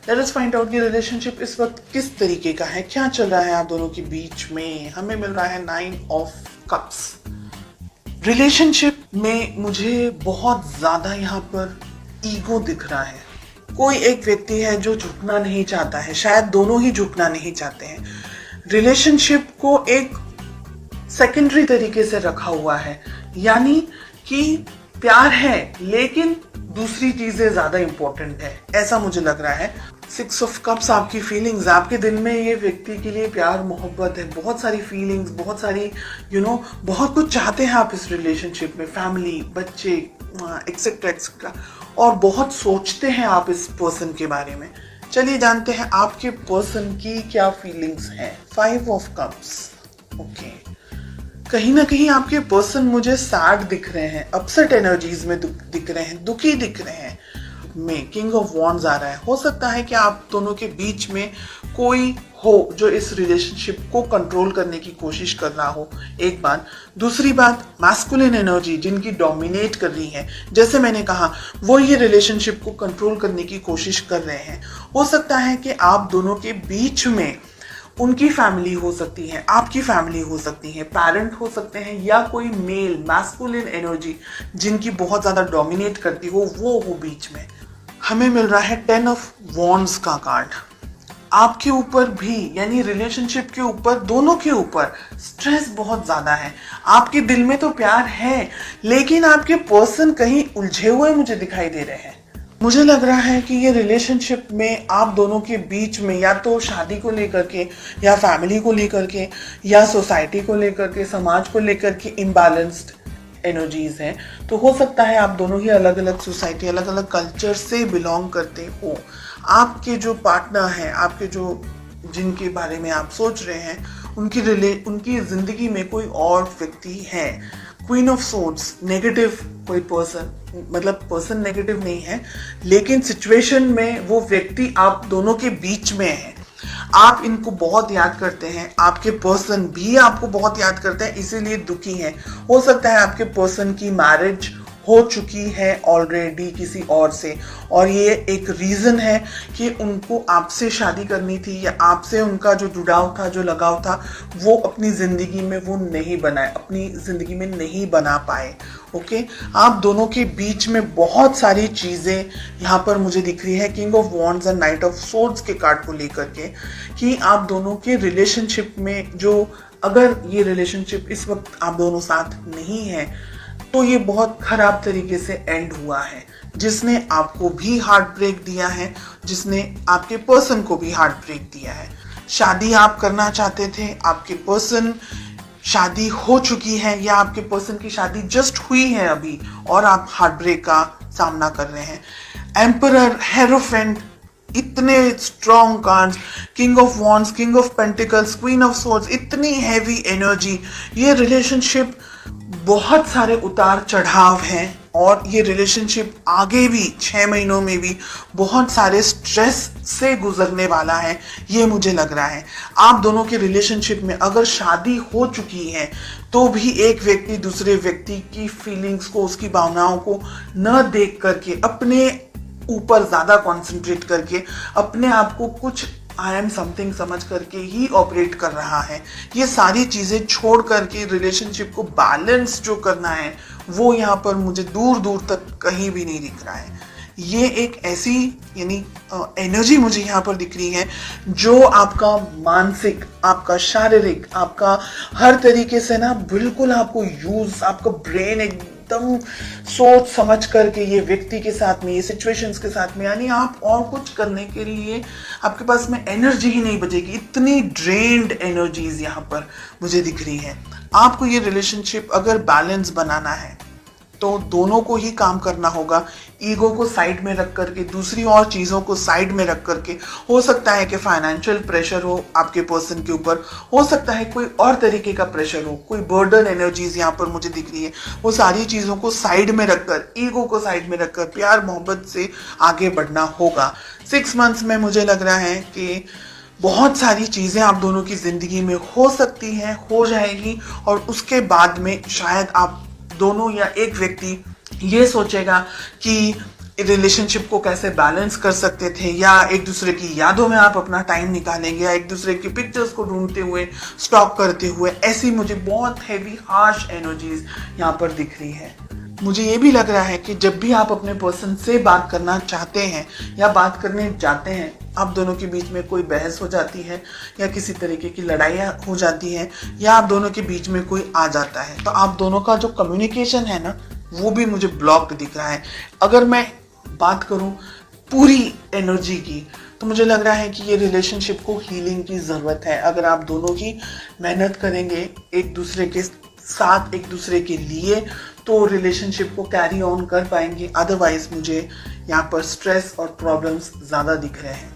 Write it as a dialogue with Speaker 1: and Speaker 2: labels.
Speaker 1: Let us find out कि relationship इस वक्त किस तरीके का है, क्या चल रहा है आप दोनों के बीच में। हमें मिल रहा है 9 ऑफ कप्स। रिलेशनशिप में मुझे बहुत ज्यादा यहाँ पर ईगो दिख रहा है। कोई एक व्यक्ति है जो झुकना नहीं चाहता है, शायद दोनों ही झुकना नहीं चाहते हैं। रिलेशनशिप को एक सेकेंडरी तरीके से रखा हुआ है, यानी कि प्यार है लेकिन दूसरी चीजें ज्यादा इंपॉर्टेंट है, ऐसा मुझे लग रहा है। 6 ऑफ कप्स आपकी फीलिंग्स, आपके दिल में ये व्यक्ति के लिए प्यार मोहब्बत है, बहुत सारी फीलिंग्स, बहुत सारी बहुत कुछ चाहते हैं आप इस रिलेशनशिप में, फैमिली, बच्चे, एक्सेट्रा एक्सेट्रा, और बहुत सोचते हैं आप इस पर्सन के बारे में। चलिए जानते हैं आपके पर्सन की क्या फीलिंग्स हैं। 5 ऑफ कप्स। ओके, कहीं ना कहीं आपके पर्सन मुझे सैड दिख रहे हैं, अपसेट एनर्जीज में दिख रहे हैं, दुखी दिख रहे हैं। में किंग ऑफ वॉन्ड्स आ रहा है। हो सकता है कि आप दोनों के बीच में कोई हो जो इस रिलेशनशिप को कंट्रोल करने की कोशिश कर रहा हो, एक बात। दूसरी बात, मैस्कुलिन एनर्जी जिनकी डोमिनेट कर रही है, जैसे मैंने कहा, वो ये रिलेशनशिप को कंट्रोल करने की कोशिश कर रहे हैं। हो सकता है कि आप दोनों के बीच में उनकी फैमिली हो सकती है, आपकी फैमिली हो सकती है, पेरेंट हो सकते हैं, या कोई मेल मैस्कुलिन एनर्जी जिनकी बहुत ज्यादा डोमिनेट करती हो, वो हो बीच में। हमें मिल रहा है 10 ऑफ वॉन्ड्स का कार्ड। आपके ऊपर भी, यानी रिलेशनशिप के ऊपर, दोनों के ऊपर स्ट्रेस बहुत ज्यादा है। आपके दिल में तो प्यार है लेकिन आपके पर्सन कहीं उलझे हुए मुझे दिखाई दे रहे हैं। मुझे लग रहा है कि ये रिलेशनशिप में आप दोनों के बीच में या तो शादी को लेकर के, या फैमिली को लेकर के, या सोसाइटी को लेकर के, समाज को लेकर के इम्बैलेंस्ड एनर्जीज हैं। तो हो सकता है आप दोनों ही अलग अलग सोसाइटी, अलग अलग कल्चर से बिलोंग करते हो। आपके जो पार्टनर हैं, आपके जो जिनके बारे में आप सोच रहे हैं, उनकी जिंदगी में कोई और व्यक्ति है। क्वीन ऑफ सोर्ड्स, नेगेटिव कोई पर्सन, मतलब पर्सन नेगेटिव नहीं है लेकिन सिचुएशन में वो व्यक्ति आप दोनों के बीच में है। आप इनको बहुत याद करते हैं, आपके पर्सन भी आपको बहुत याद करते हैं, इसीलिए दुखी हैं। हो सकता है आपके पर्सन की मैरिज हो चुकी है ऑलरेडी किसी और से, और ये एक रीजन है कि उनको आपसे शादी करनी थी, या आपसे उनका जो जुड़ाव था, जो लगाव था, वो अपनी जिंदगी में वो नहीं बनाए, अपनी जिंदगी में नहीं बना पाए। ओके, आप दोनों के बीच में बहुत सारी चीजें यहाँ पर मुझे दिख रही है, king of wands and night of swords के कार्ड को लेकर के, कि आप दोनों के रिलेशनशिप में जो, अगर ये रिलेशनशिप इस वक्त आप दोनों साथ नहीं है तो ये बहुत खराब तरीके से एंड हुआ है, जिसने आपको भी हार्ट ब्रेक दिया है, जिसने आपके पर्सन को भी हार्ट ब्रेक दिया है। शादी आप करना चाहते थे, आपके पर्सन, शादी हो चुकी है, या आपके पर्सन की शादी जस्ट हुई है अभी और आप हार्ट ब्रेक का सामना कर रहे हैं। एम्परर, हेरोफेंट, इतने strong cards, king of wands, king of pentacles, queen of swords, इतनी हैवी एनर्जी। ये रिलेशनशिप बहुत सारे उतार चढ़ाव हैं, और ये रिलेशनशिप आगे भी 6 महीनों में भी बहुत सारे स्ट्रेस से गुजरने वाला है, ये मुझे लग रहा है। आप दोनों के रिलेशनशिप में अगर शादी हो चुकी है तो भी एक व्यक्ति दूसरे व्यक्ति की फीलिंग्स को, उसकी भावनाओं को न देख करके, अपने ऊपर ज्यादा कंसंट्रेट करके, अपने आप को कुछ आई एम समथिंग समझ करके ही ऑपरेट कर रहा है। ये सारी चीजें छोड़ करके रिलेशनशिप को बैलेंस जो करना है, वो यहाँ पर मुझे दूर दूर तक कहीं भी नहीं दिख रहा है। ये एक ऐसी, यानी एनर्जी मुझे यहाँ पर दिख रही है जो आपका मानसिक, आपका शारीरिक, आपका हर तरीके से ना बिल्कुल आपको यूज, आपका ब्रेन एकदम सोच समझ करके ये व्यक्ति के साथ में, ये सिचुएशंस के साथ में, यानी आप और कुछ करने के लिए आपके पास में एनर्जी ही नहीं बचेगी। इतनी ड्रेन्ड एनर्जीज यहाँ पर मुझे दिख रही है। आपको ये रिलेशनशिप अगर बैलेंस बनाना है तो दोनों को ही काम करना होगा, ईगो को साइड में रख करके, दूसरी और चीजों को साइड में रख करके। हो सकता है कि फाइनेंशियल प्रेशर हो आपके पर्सन के ऊपर, हो सकता है कोई और तरीके का प्रेशर हो, कोई बर्डन एनर्जीज यहाँ पर मुझे दिख रही है। वो सारी चीजों को साइड में रखकर, ईगो को साइड में रखकर प्यार मोहब्बत से आगे बढ़ना होगा। 6 मंथ्स में मुझे लग रहा है कि बहुत सारी चीजें आप दोनों की जिंदगी में हो सकती हैं, हो जाएगी, और उसके बाद में शायद आप दोनों या एक व्यक्ति ये सोचेगा कि रिलेशनशिप को कैसे बैलेंस कर सकते थे, या एक दूसरे की यादों में आप अपना टाइम निकालेंगे, या एक दूसरे की पिक्चर्स को ढूंढते हुए, स्टॉक करते हुए, ऐसी मुझे बहुत हैवी हार्श एनर्जीज यहाँ पर दिख रही है। मुझे ये भी लग रहा है कि जब भी आप अपने पर्सन से बात करना चाहते हैं या बात करने जाते हैं, आप दोनों के बीच में कोई बहस हो जाती है या किसी तरीके की लड़ाइयाँ हो जाती हैं, या आप दोनों के बीच में कोई आ जाता है, तो आप दोनों का जो कम्युनिकेशन है ना, वो भी मुझे ब्लॉक्ड दिख रहा है। अगर मैं बात करूं पूरी एनर्जी की, तो मुझे लग रहा है कि ये रिलेशनशिप को हीलिंग की ज़रूरत है। अगर आप दोनों ही मेहनत करेंगे एक दूसरे के साथ, एक दूसरे के लिए, तो रिलेशनशिप को कैरी ऑन कर पाएंगे। अदरवाइज मुझे यहाँ पर स्ट्रेस और प्रॉब्लम्स ज़्यादा दिख रहे हैं।